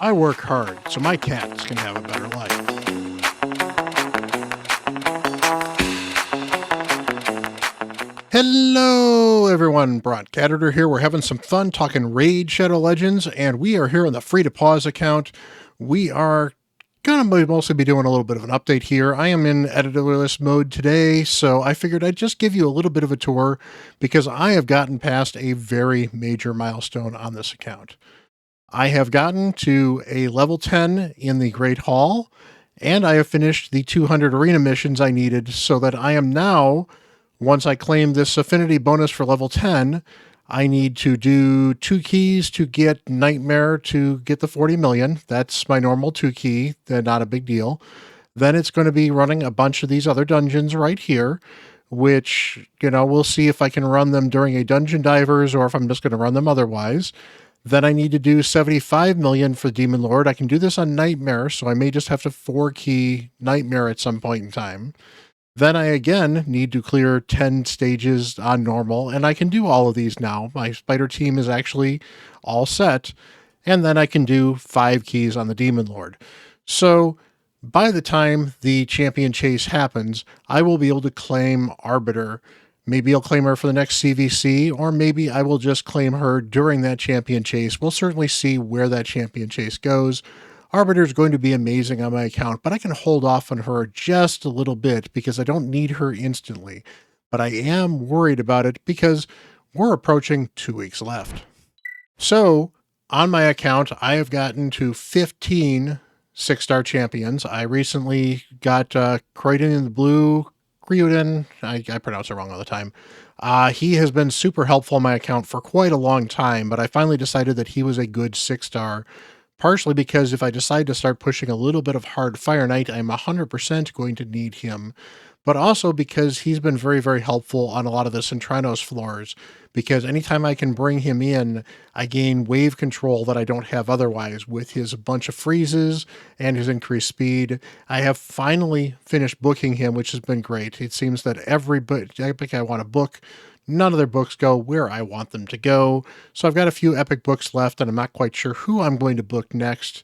I work hard so my cats can have a better life. Hello, everyone. Bront, CatHerder here. We're having some fun talking Raid Shadow Legends, and we are here on the free to Paws account. We are going to mostly be doing a little bit of an update here. I am in editorless mode today, so I figured I'd just give you a little bit of a tour because I have gotten past a very major milestone on this account. I have gotten to a level 10 in the Great Hall, and I have finished the 200 arena missions I needed so that I am now, once I claim this affinity bonus for level 10, I need to do 2 keys to get Nightmare to get the 40 million. That's my normal 2 key, not a big deal. Then it's going to be running a bunch of these other dungeons right here, which, we'll see if I can run them during a Dungeon Divers or if I'm just going to run them otherwise. Then I need to do 75 million for Demon Lord. I can do this on Nightmare, so I may just have to 4-key Nightmare at some point in time. Then I again need to clear 10 stages on normal, and I can do all of these now. My spider team is actually all set, and then I can do 5 keys on the Demon Lord. So by the time the champion chase happens, I will be able to claim Arbiter. Maybe I'll claim her for the next CVC, or maybe I will just claim her during that champion chase. We'll certainly see where that champion chase goes. Arbiter is going to be amazing on my account, but I can hold off on her just a little bit because I don't need her instantly. But I am worried about it because we're approaching 2 weeks left. So on my account, I have gotten to 15 6-star champions. I recently got Croydon in the Blue, Ryuden, I pronounce it wrong all the time. He has been super helpful on my account for quite a long time, but I finally decided that he was a good 6-star, partially because if I decide to start pushing a little bit of hard Fire Knight, I'm 100% going to need him, but also because he's been very, very helpful on a lot of the Centranos floors, because anytime I can bring him in, I gain wave control that I don't have otherwise with his bunch of freezes and his increased speed. I have finally finished booking him, which has been great. It seems that every epic I want to book, none of their books go where I want them to go. So I've got a few epic books left, and I'm not quite sure who I'm going to book next.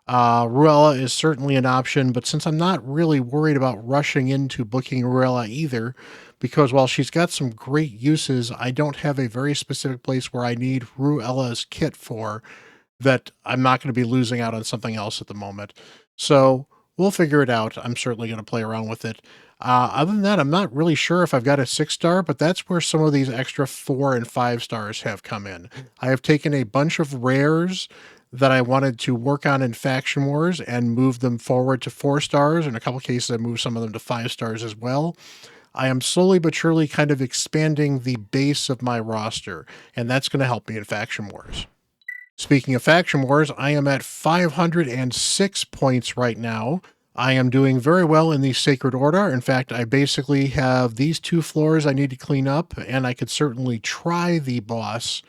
Ruella is certainly an option, but since I'm not really worried about rushing into booking Ruella either, because while she's got some great uses, I don't have a very specific place where I need Ruella's kit for that I'm not going to be losing out on something else at the moment. So we'll figure it out. I'm certainly going to play around with it. Other than that, I'm not really sure if I've got a 6-star, but that's where some of these extra 4 and 5 stars have come in. I have taken a bunch of rares that I wanted to work on in Faction Wars and move them forward to 4 stars. In a couple cases, I moved some of them to 5 stars as well. I am slowly but surely kind of expanding the base of my roster, and that's going to help me in Faction Wars. Speaking of Faction Wars, I am at 506 points right now. I am doing very well in the Sacred Order. In fact, I basically have these 2 floors I need to clean up, and I could certainly try the boss.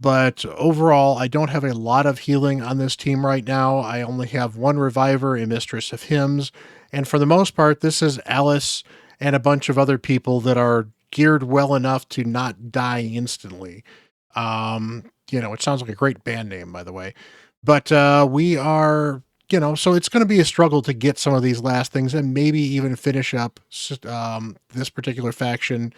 But overall, I don't have a lot of healing on this team right now. I only have 1 Reviver, a Mistress of Hymns, and for the most part, this is Alice and a bunch of other people that are geared well enough to not die instantly. It sounds like a great band name, by the way. But we are, so it's going to be a struggle to get some of these last things and maybe even finish up this particular faction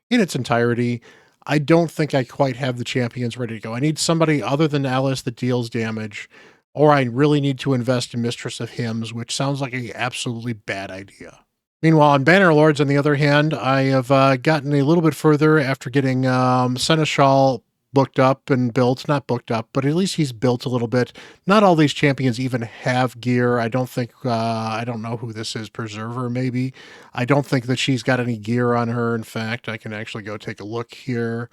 in its entirety. I don't think I quite have the champions ready to go. I need somebody other than Alice that deals damage, or I really need to invest in Mistress of Hymns, which sounds like an absolutely bad idea. Meanwhile, on Banner Lords, on the other hand, I have gotten a little bit further after getting Seneschal booked up and built. Not booked up, but at least he's built a little bit. Not all these champions even have gear. I don't think, I don't know who this is, Preserver maybe. I don't think that she's got any gear on her. In fact, I can actually go take a look here.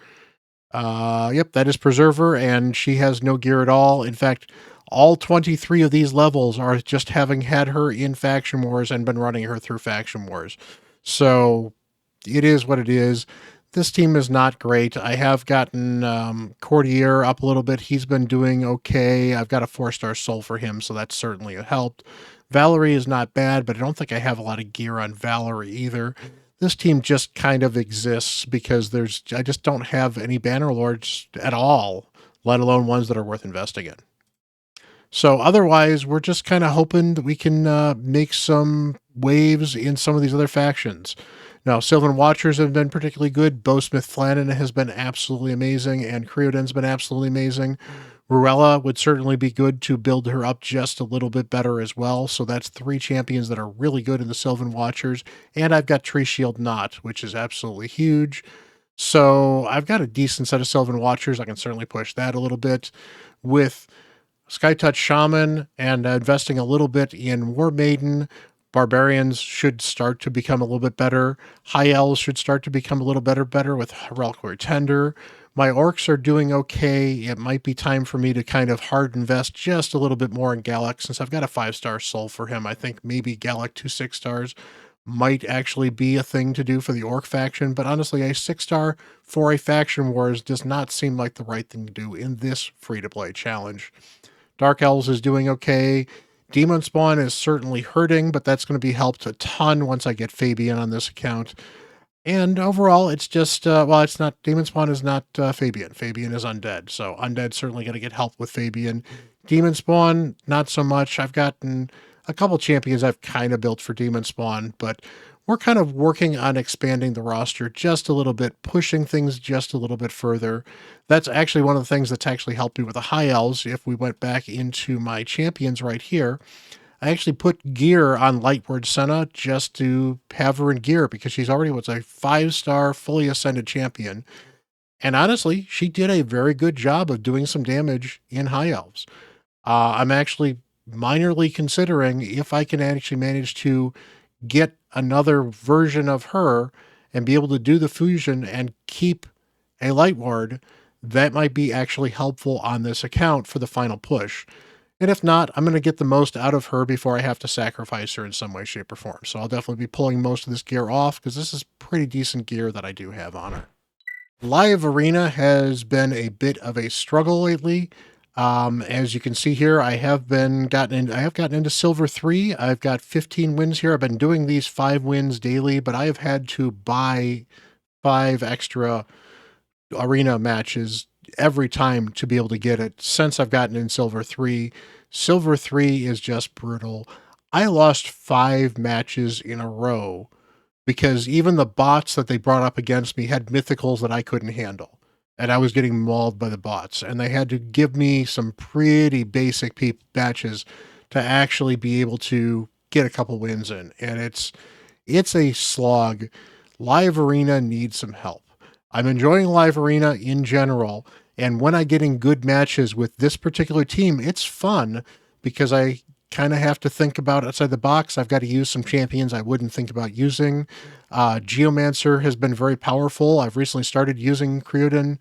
Yep, that is Preserver, and she has no gear at all. In fact, all 23 of these levels are just having had her in Faction Wars and been running her through Faction Wars. So it is what it is. This team is not great. I have gotten Courtier up a little bit. He's been doing okay. I've got a 4-star soul for him, so that's certainly helped. Valerie is not bad, but I don't think I have a lot of gear on Valerie either. This team just kind of exists because I just don't have any Banner Lords at all, let alone ones that are worth investing in. So otherwise, we're just kind of hoping that we can make some waves in some of these other factions. Now, Sylvan Watchers have been particularly good. Bowsmith Flannan has been absolutely amazing, and Creoden's been absolutely amazing. Ruella would certainly be good to build her up just a little bit better as well. So that's three champions that are really good in the Sylvan Watchers. And I've got Tree Shield Knot, which is absolutely huge. So I've got a decent set of Sylvan Watchers. I can certainly push that a little bit with Skytouch Shaman and investing a little bit in War Maiden. Barbarians should start to become a little bit better. High Elves should start to become a little better with Reliquary Tender. My Orcs are doing okay. It might be time for me to kind of hard invest just a little bit more in Galak since I've got a 5-star soul for him. I think maybe Galak 2 6-stars might actually be a thing to do for the Orc faction, but honestly, a 6-star for a faction wars does not seem like the right thing to do in this free-to-play challenge. Dark Elves is doing okay. Demon Spawn is certainly hurting, but that's going to be helped a ton once I get Fabian on this account. And overall, it's just, well, it's not, Demon Spawn is not Fabian. Fabian is Undead. So Undead certainly going to get help with Fabian. Demon Spawn, not so much. I've gotten a couple champions I've kind of built for Demon Spawn, but we're kind of working on expanding the roster just a little bit, pushing things just a little bit further. That's actually one of the things that's actually helped me with the High Elves. If we went back into my champions right here, I actually put gear on Lightward Senna just to have her in gear because she's already what's a 5-star fully ascended champion. And honestly, she did a very good job of doing some damage in High Elves. I'm actually minorly considering if I can actually manage to get another version of her and be able to do the fusion and keep a Light Ward, that might be actually helpful on this account for the final push. And if not, I'm going to get the most out of her before I have to sacrifice her in some way, shape, or form. So I'll definitely be pulling most of this gear off because this is pretty decent gear that I do have on her. Live Arena has been a bit of a struggle lately. As you can see here, I have gotten into Silver 3. I've got 15 wins here. I've been doing these 5 wins daily, but I have had to buy 5 extra arena matches every time to be able to get it since I've gotten in Silver 3. Silver 3 is just brutal. I lost 5 matches in a row because even the bots that they brought up against me had mythicals that I couldn't handle. And I was getting mauled by the bots. And they had to give me some pretty basic matches to actually be able to get a couple wins in. And it's a slog. Live Arena needs some help. I'm enjoying Live Arena in general, and when I get in good matches with this particular team, it's fun because I kind of have to think about outside the box. I've got to use some champions I wouldn't think about using. Geomancer has been very powerful. I've recently started using Creoden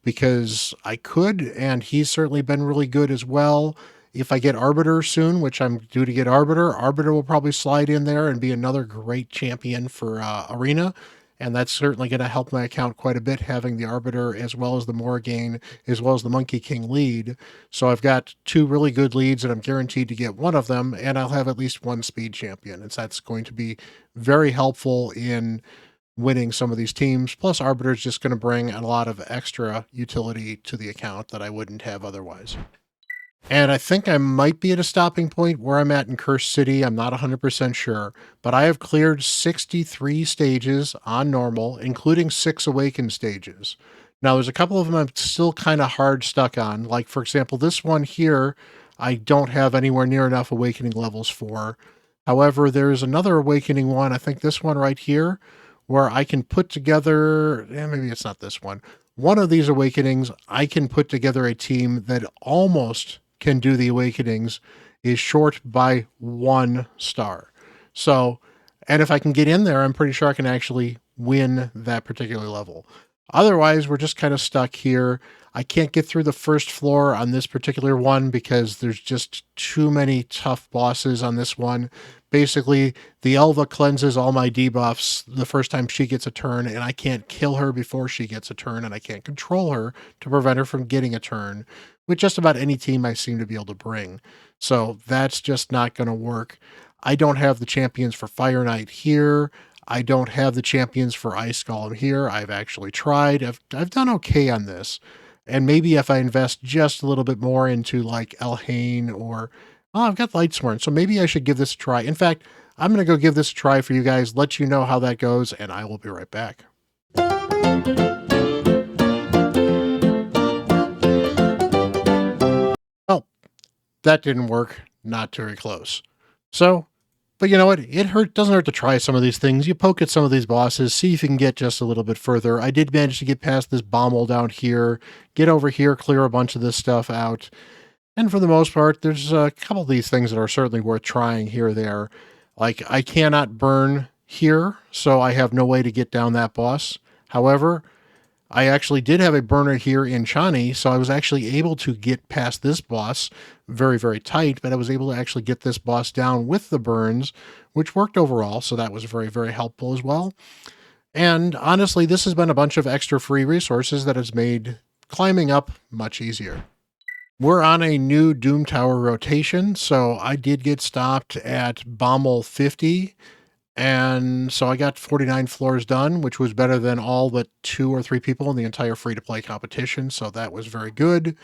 because I could, and he's certainly been really good as well. If I get Arbiter soon, which I'm due to get Arbiter, Arbiter will probably slide in there and be another great champion for Arena. And that's certainly going to help my account quite a bit, having the Arbiter as well as the Morrigan, as well as the Monkey King lead. So I've got 2 really good leads, and I'm guaranteed to get one of them, and I'll have at least 1 speed champion. And so that's going to be very helpful in winning some of these teams. Plus, Arbiter is just going to bring a lot of extra utility to the account that I wouldn't have otherwise. And I think I might be at a stopping point where I'm at in Cursed City. I'm not 100% sure, but I have cleared 63 stages on normal, including 6 awakened stages. Now, there's a couple of them I'm still kind of hard stuck on. Like, for example, this one here, I don't have anywhere near enough awakening levels for. However, there's another awakening one, I think this one right here, where I can put together, maybe it's not this one. One of these awakenings, I can put together a team that almost can do the awakenings, is short by 1 star. So, and if I can get in there, I'm pretty sure I can actually win that particular level. Otherwise, we're just kind of stuck here. I can't get through the first floor on this particular one because there's just too many tough bosses on this one. Basically, the Elva cleanses all my debuffs the first time she gets a turn, and I can't kill her before she gets a turn, and I can't control her to prevent her from getting a turn, with just about any team I seem to be able to bring. So that's just not going to work. I don't have the champions for Fire Knight here. I don't have the champions for Ice Golem here. I've actually tried. I've done okay on this. And maybe if I invest just a little bit more into like Elhain or, oh, I've got Lightsworn, so maybe I should give this a try. In fact, I'm going to go give this a try for you guys, let you know how that goes, and I will be right back. Oh, that didn't work. Not very close. So, but you know what? Doesn't hurt to try some of these things. You poke at some of these bosses, see if you can get just a little bit further. I did manage to get past this bommel down here, get over here, clear a bunch of this stuff out. And for the most part, there's a couple of these things that are certainly worth trying here or there. Like, I cannot burn here, so I have no way to get down that boss. However, I actually did have a burner here in Chani, so I was actually able to get past this boss very, very tight, but I was able to actually get this boss down with the burns, which worked overall, so that was very, very helpful as well. And honestly, this has been a bunch of extra free resources that has made climbing up much easier. We're on a new Doom Tower rotation, so I did get stopped at Bommel 50, and so I got 49 floors done, which was better than all but 2 or 3 people in the entire free-to-play competition, so that was very good.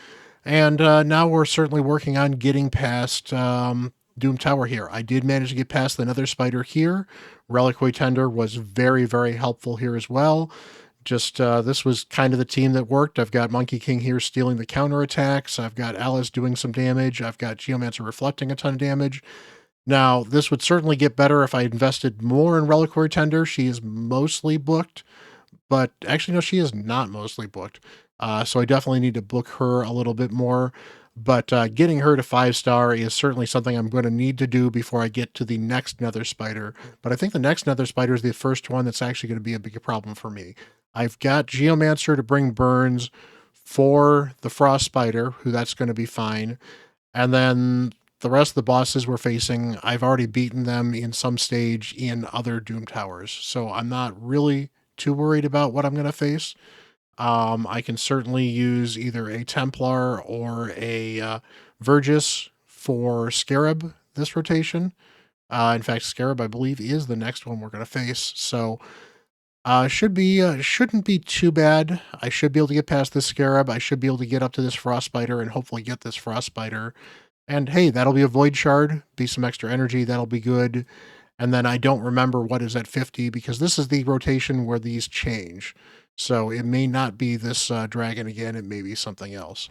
And now we're certainly working on getting past Doom Tower here. I did manage to get past the Nether Spider here. Reliquary Tender was very, very helpful here as well. Just this was kind of the team that worked. I've got Monkey King here stealing the counterattacks. I've got Alice doing some damage. I've got Geomancer reflecting a ton of damage. Now, this would certainly get better if I invested more in Reliquary Tender. She is mostly booked, but actually, no, she is not mostly booked. So I definitely need to book her a little bit more. But getting her to 5-star is certainly something I'm going to need to do before I get to the next Nether Spider. But I think the next Nether Spider is the first one that's actually going to be a big problem for me. I've got Geomancer to bring burns for the Frost Spider, who that's going to be fine. And then the rest of the bosses we're facing, I've already beaten them in some stage in other Doom Towers. So I'm not really too worried about what I'm going to face. I can certainly use either a Templar or a Vergis for Scarab this rotation. In fact, Scarab, I believe, is the next one we're going to face. So shouldn't be too bad. I should be able to get past this Scarab. I should be able to get up to this Frost Spider and hopefully get this Frost Spider. And hey, that'll be a Void Shard, be some extra energy, that'll be good. And then I don't remember what is at 50 because this is the rotation where these change. So it may not be this dragon again, it may be something else.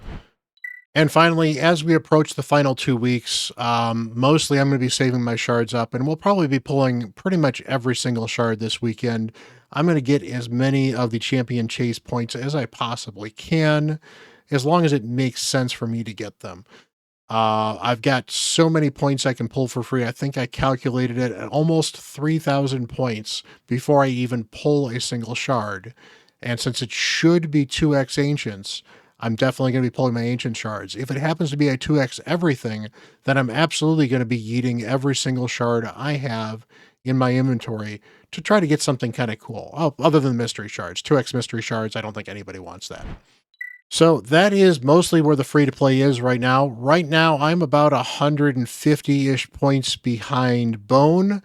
And finally, as we approach the final 2 weeks, mostly I'm going to be saving my shards up, and we'll probably be pulling pretty much every single shard this weekend. I'm going to get as many of the champion chase points as I possibly can, as long as it makes sense for me to get them. I've got so many points I can pull for free. I think I calculated it at almost 3,000 points before I even pull a single shard. And since it should be 2x Ancients, I'm definitely going to be pulling my Ancient Shards. If it happens to be a 2x everything, then I'm absolutely going to be yeeting every single shard I have in my inventory to try to get something kind of cool. Oh, other than Mystery Shards. 2x Mystery Shards, I don't think anybody wants that. So that is mostly where the free-to-play is right now. Right now, I'm about 150-ish points behind Bone.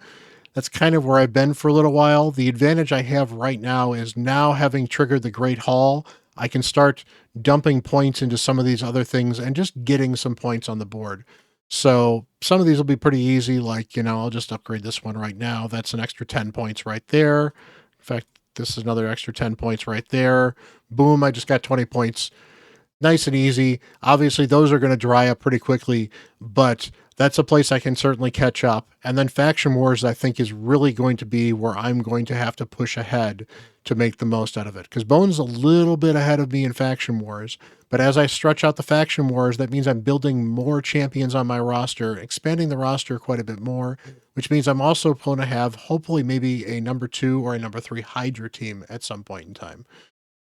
That's kind of where I've been for a little while. The advantage I have right now is now having triggered the Great Hall, I can start dumping points into some of these other things and just getting some points on the board. So some of these will be pretty easy, like, I'll just upgrade this one right now. That's an extra 10 points right there. In fact, this is another extra 10 points right there. Boom, I just got 20 points. Nice and easy. Obviously, those are going to dry up pretty quickly, but that's a place I can certainly catch up. And then Faction Wars, I think, is really going to be where I'm going to have to push ahead to make the most out of it. Because Bone's a little bit ahead of me in Faction Wars, but as I stretch out the Faction Wars, that means I'm building more champions on my roster, expanding the roster quite a bit more, which means I'm also going to have, hopefully, maybe a number 2 or a number 3 Hydra team at some point in time.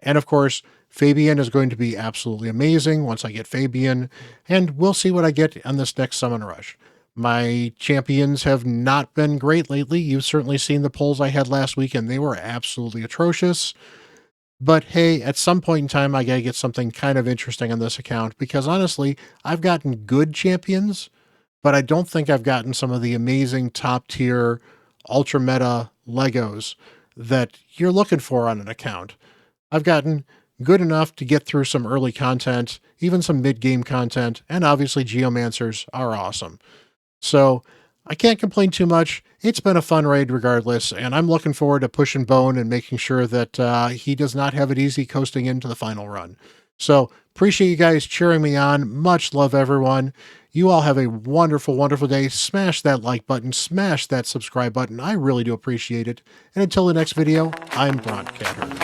And of course, Fabian is going to be absolutely amazing once I get Fabian, and we'll see what I get on this next Summon Rush. My champions have not been great lately. You've certainly seen the polls I had last week, and they were absolutely atrocious. But hey, at some point in time, I gotta get something kind of interesting on this account, because honestly, I've gotten good champions, but I don't think I've gotten some of the amazing top-tier, ultra-meta Legos that you're looking for on an account. I've gotten good enough to get through some early content, even some mid-game content, and obviously Geomancers are awesome. So I can't complain too much. It's been a fun raid regardless, and I'm looking forward to pushing Bone and making sure that he does not have it easy coasting into the final run. So appreciate you guys cheering me on. Much love, everyone. You all have a wonderful, wonderful day. Smash that like button. Smash that subscribe button. I really do appreciate it. And until the next video, I'm Bront, CatHerder.